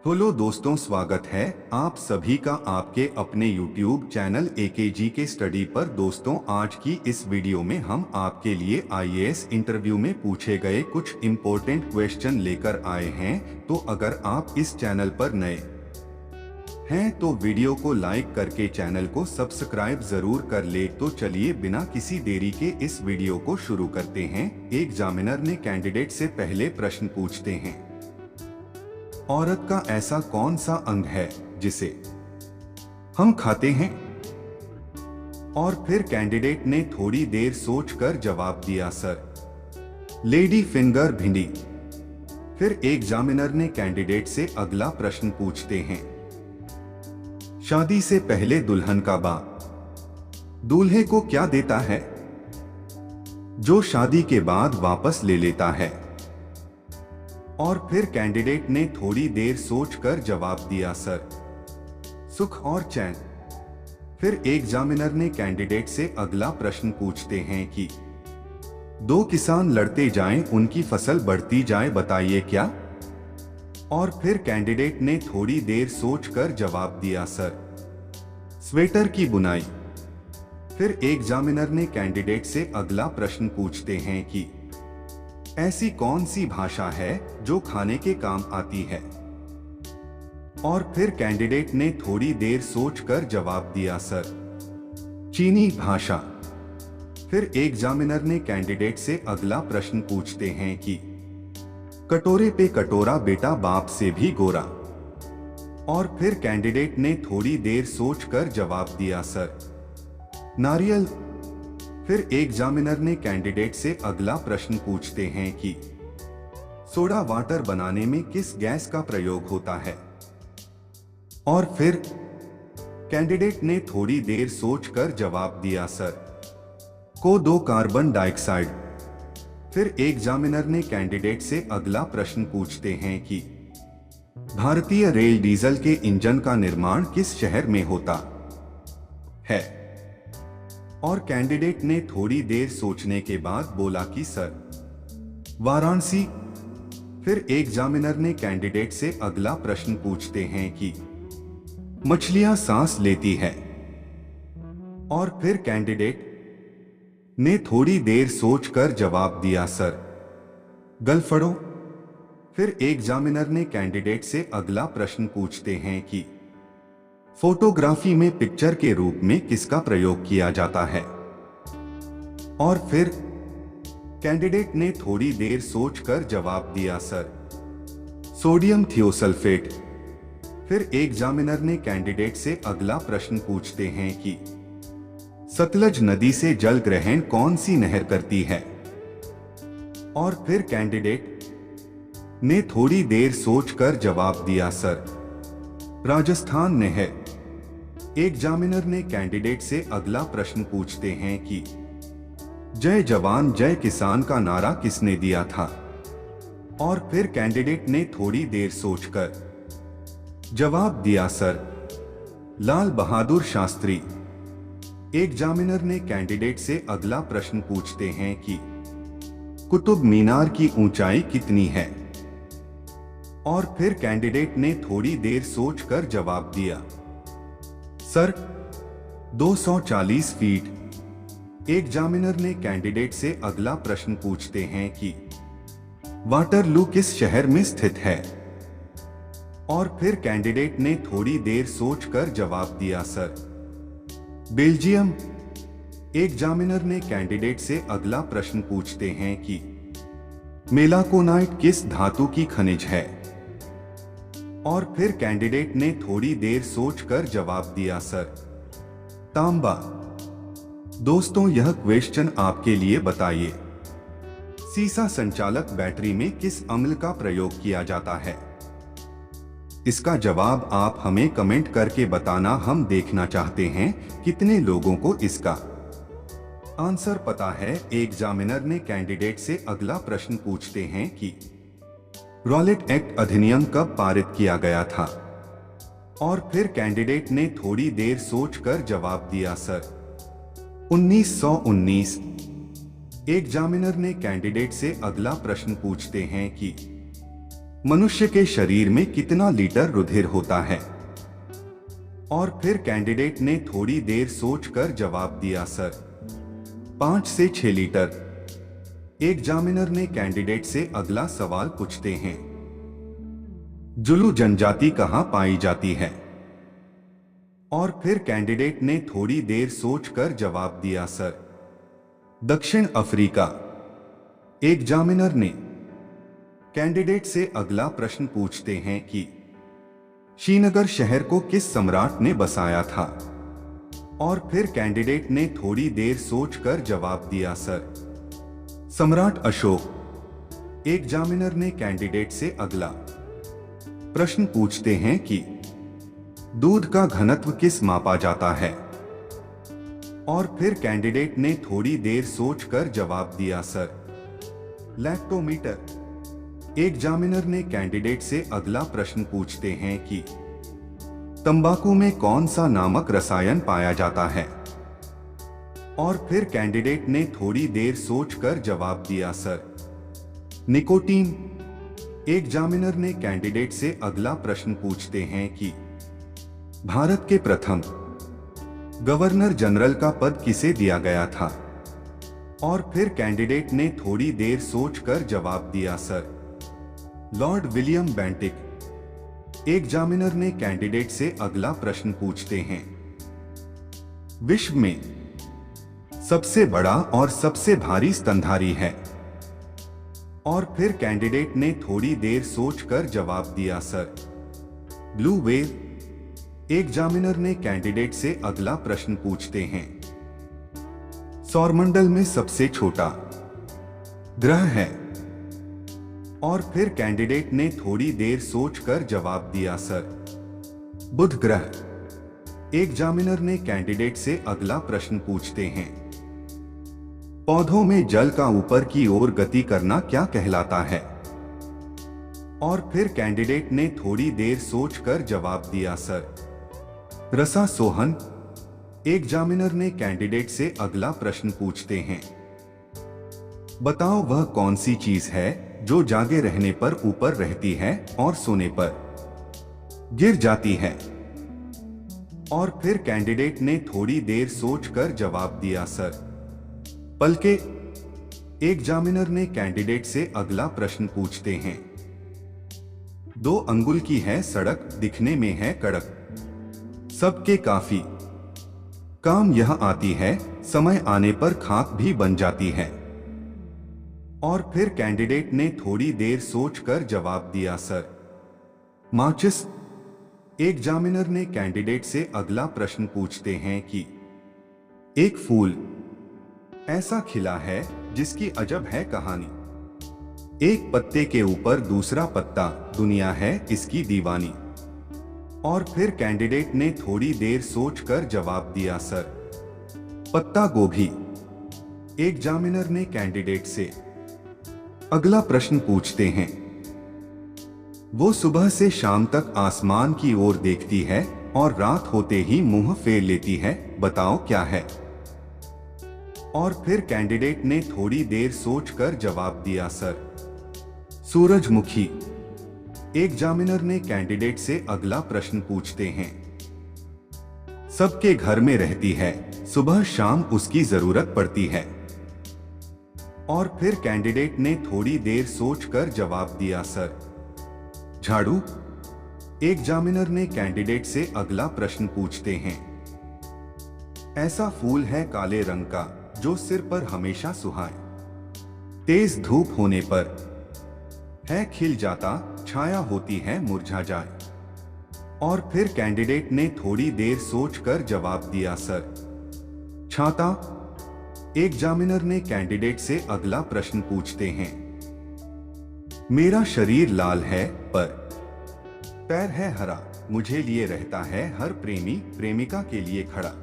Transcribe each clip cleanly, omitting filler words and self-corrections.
Hello दोस्तों, स्वागत है आप सभी का आपके अपने YouTube चैनल एकेजी के स्टडी पर। दोस्तों, आज की इस वीडियो में हम आपके लिए आईएएस इंटरव्यू में पूछे गए कुछ इम्पोर्टेंट क्वेश्चन लेकर आए हैं। तो अगर आप इस चैनल पर नए हैं तो वीडियो को लाइक करके चैनल को सब्सक्राइब जरूर कर ले। तो चलिए बिना किसी देरी के इस वीडियो को शुरू करते हैं। एग्जामिनर ने कैंडिडेट से पहले प्रश्न पूछते हैं, औरत का ऐसा कौन सा अंग है जिसे हम खाते हैं? और फिर कैंडिडेट ने थोड़ी देर सोचकर जवाब दिया, सर, लेडी फिंगर भिंडी। फिर एग्जामिनर ने कैंडिडेट से अगला प्रश्न पूछते हैं, शादी से पहले दुल्हन का बाप दूल्हे को क्या देता है जो शादी के बाद वापस ले लेता है? और फिर कैंडिडेट ने थोड़ी देर सोचकर जवाब दिया, सर, सुख और चैन। फिर एग्जामिनर ने कैंडिडेट से अगला प्रश्न पूछते हैं कि दो किसान लड़ते जाएं, उनकी फसल बढ़ती जाए, बताइए क्या? और फिर कैंडिडेट ने थोड़ी देर सोचकर जवाब दिया, सर, स्वेटर की बुनाई। फिर एग्जामिनर ने कैंडिडेट से अगला प्रश्न पूछते हैं कि ऐसी कौन सी भाषा है जो खाने के काम आती है? और फिर कैंडिडेट ने थोड़ी देर सोचकर जवाब दिया, सर, चीनी भाषा। फिर एग्जामिनर ने कैंडिडेट से अगला प्रश्न पूछते हैं कि कटोरे पे कटोरा बेटा बाप से भी गोरा। और फिर कैंडिडेट ने थोड़ी देर सोचकर जवाब दिया, सर, नारियल। फिर एग्जामिनर ने कैंडिडेट से अगला प्रश्न पूछते हैं कि सोडा वाटर बनाने में किस गैस का प्रयोग होता है? और फिर कैंडिडेट ने थोड़ी देर सोचकर जवाब दिया, सर, को कार्बन डाइऑक्साइड। फिर एग्जामिनर ने कैंडिडेट से अगला प्रश्न पूछते हैं कि भारतीय रेल डीजल के इंजन का निर्माण किस शहर में होता है? और कैंडिडेट ने थोड़ी देर सोचने के बाद बोला कि सर, वाराणसी। फिर एग्जामिनर ने कैंडिडेट से अगला प्रश्न पूछते हैं कि मछलियां सांस लेती है? और फिर कैंडिडेट ने थोड़ी देर सोचकर जवाब दिया, सर, गलफड़ो। फिर एग्जामिनर ने कैंडिडेट से अगला प्रश्न पूछते हैं कि फोटोग्राफी में पिक्चर के रूप में किसका प्रयोग किया जाता है? और फिर कैंडिडेट ने थोड़ी देर सोचकर जवाब दिया, सर, सोडियम थियोसल्फेट। फिर एग्जामिनर ने कैंडिडेट से अगला प्रश्न पूछते हैं कि सतलज नदी से जल ग्रहण कौन सी नहर करती है? और फिर कैंडिडेट ने थोड़ी देर सोचकर जवाब दिया, सर, राजस्थान नहर। एग्जामिनर ने कैंडिडेट से अगला प्रश्न पूछते हैं कि जय जवान जय किसान का नारा किसने दिया था? और फिर कैंडिडेट ने थोड़ी देर सोचकर जवाब दिया, सर, लाल बहादुर शास्त्री। एग्जामिनर ने कैंडिडेट से अगला प्रश्न पूछते हैं कि कुतुब मीनार की ऊंचाई कितनी है? और फिर कैंडिडेट ने थोड़ी देर सोचकर जवाब दिया, सर, 240 फीट। एग्जामिनर ने कैंडिडेट से अगला प्रश्न पूछते हैं कि वाटरलू किस शहर में स्थित है? और फिर कैंडिडेट ने थोड़ी देर सोचकर जवाब दिया, सर, बेल्जियम। एग्जामिनर ने कैंडिडेट से अगला प्रश्न पूछते हैं कि मेलाकोनाइट किस धातु की खनिज है? और फिर कैंडिडेट ने थोड़ी देर सोचकर जवाब दिया, सर, तांबा। दोस्तों, यह क्वेश्चन आपके लिए, बताइए, सीसा संचालक बैटरी में किस अम्ल का प्रयोग किया जाता है? इसका जवाब आप हमें कमेंट करके बताना। हम देखना चाहते हैं कितने लोगों को इसका आंसर पता है। एग्जामिनर ने कैंडिडेट से अगला प्रश्न पूछते हैं कि रॉलेट एक्ट अधिनियम कब पारित किया गया था? और फिर कैंडिडेट ने थोड़ी देर सोचकर जवाब दिया, सर, 1919। एग्जामिनर ने कैंडिडेट से अगला प्रश्न पूछते हैं कि मनुष्य के शरीर में कितना लीटर रुधिर होता है? और फिर कैंडिडेट ने थोड़ी देर सोचकर जवाब दिया, सर 5 से 6 लीटर। एग्जामिनर ने कैंडिडेट से अगला सवाल पूछते हैं, जुलू जनजाति कहां पाई जाती है? और फिर कैंडिडेट ने थोड़ी देर सोचकर जवाब दिया, सर दक्षिण अफ्रीका। एग्जामिनर ने कैंडिडेट से अगला प्रश्न पूछते हैं कि श्रीनगर शहर को किस सम्राट ने बसाया था? और फिर कैंडिडेट ने थोड़ी देर सोचकर जवाब दिया, सर सम्राट अशोक। एग्जामिनर ने कैंडिडेट से अगला प्रश्न पूछते हैं कि दूध का घनत्व किस मापा जाता है? और फिर कैंडिडेट ने थोड़ी देर सोचकर जवाब दिया, सर लैक्टोमीटर। एग्जामिनर ने कैंडिडेट से अगला प्रश्न पूछते हैं कि तंबाकू में कौन सा नामक रसायन पाया जाता है? और फिर कैंडिडेट ने थोड़ी देर सोचकर जवाब दिया, सर निकोटीन। एग्जामिनर ने कैंडिडेट से अगला प्रश्न पूछते हैं कि भारत के प्रथम गवर्नर जनरल का पद किसे दिया गया था? और फिर कैंडिडेट ने थोड़ी देर सोचकर जवाब दिया, sir Lord William Bentinck. Examiner ने कैंडिडेट से अगला प्रश्न पूछते हैं, विश्व में सबसे बड़ा और सबसे भारी स्तनधारी है? और फिर कैंडिडेट ने थोड़ी देर सोचकर जवाब दिया, सर ब्लू व्हेल। एग्जामिनर ने कैंडिडेट से अगला प्रश्न पूछते हैं, सौरमंडल में सबसे छोटा ग्रह है? और फिर कैंडिडेट ने थोड़ी देर सोचकर जवाब दिया, सर बुध ग्रह। एग्जामिनर ने कैंडिडेट से अगला प्रश्न पूछते हैं, पौधों में जल का ऊपर की ओर गति करना क्या कहलाता है? और फिर कैंडिडेट ने थोड़ी देर सोचकर जवाब दिया, सर रसा सोहन। एग्जामिनर ने कैंडिडेट से अगला प्रश्न पूछते हैं, बताओ वह कौन सी चीज है जो जागे रहने पर ऊपर रहती है और सोने पर गिर जाती है? और फिर कैंडिडेट ने थोड़ी देर सोचकर जवाब दिया, सर पलके। एग्जामिनर ने कैंडिडेट से अगला प्रश्न पूछते हैं, 2 अंगुल की है सड़क, दिखने में है कड़क, सबके काफी काम यह आती है, समय आने पर खाक भी बन जाती है। और फिर कैंडिडेट ने थोड़ी देर सोचकर जवाब दिया, सर माचिस। एग्जामिनर ने कैंडिडेट से अगला प्रश्न पूछते हैं कि एक फूल ऐसा खिला है जिसकी अजब है कहानी, एक पत्ते के ऊपर दूसरा पत्ता, दुनिया है इसकी दीवानी। और फिर कैंडिडेट ने थोड़ी देर सोचकर जवाब दिया, सर पत्ता गोभी। एग्जामिनर ने कैंडिडेट से अगला प्रश्न पूछते हैं, वो सुबह से शाम तक आसमान की ओर देखती है और रात होते ही मुंह फेर लेती है, बताओ क्या है? और फिर कैंडिडेट ने थोड़ी देर सोचकर जवाब दिया, सर सूरजमुखी। एग्जामिनर ने कैंडिडेट से अगला प्रश्न पूछते हैं, सबके घर में रहती है, सुबह शाम उसकी जरूरत पड़ती है। और फिर कैंडिडेट ने थोड़ी देर सोचकर जवाब दिया, सर झाड़ू। एग्जामिनर ने कैंडिडेट से अगला प्रश्न पूछते हैं, ऐसा फूल है काले रंग का जो सिर पर हमेशा सुहाए, तेज धूप होने पर है खिल जाता, छाया होती है मुरझा जाए। और फिर कैंडिडेट ने थोड़ी देर सोचकर जवाब दिया, सर छाता। एग्जामिनर ने कैंडिडेट से अगला प्रश्न पूछते हैं, मेरा शरीर लाल है पर पैर है हरा, मुझे लिए रहता है हर प्रेमी प्रेमिका के लिए खड़ा।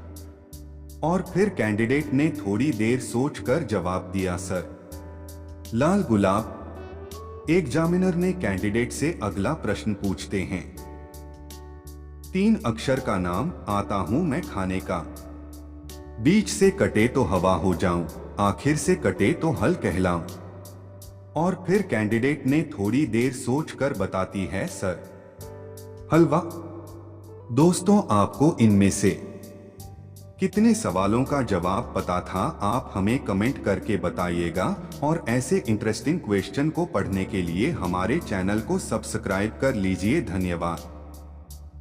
और फिर कैंडिडेट ने थोड़ी देर सोचकर जवाब दिया, सर लाल गुलाब। एग्जामिनर ने कैंडिडेट से अगला प्रश्न पूछते हैं, 3 अक्षर का नाम आता हूं मैं खाने का, बीच से कटे तो हवा हो जाऊं, आखिर से कटे तो हल कहलाऊं। और फिर कैंडिडेट ने थोड़ी देर सोचकर बताती है, सर। हलवा। दोस्तों, आपको इनमें से कितने सवालों का जवाब पता था, आप हमें कमेंट करके बताइएगा। और ऐसे इंटरेस्टिंग क्वेश्चन को पढ़ने के लिए हमारे चैनल को सब्सक्राइब कर लीजिए। धन्यवाद।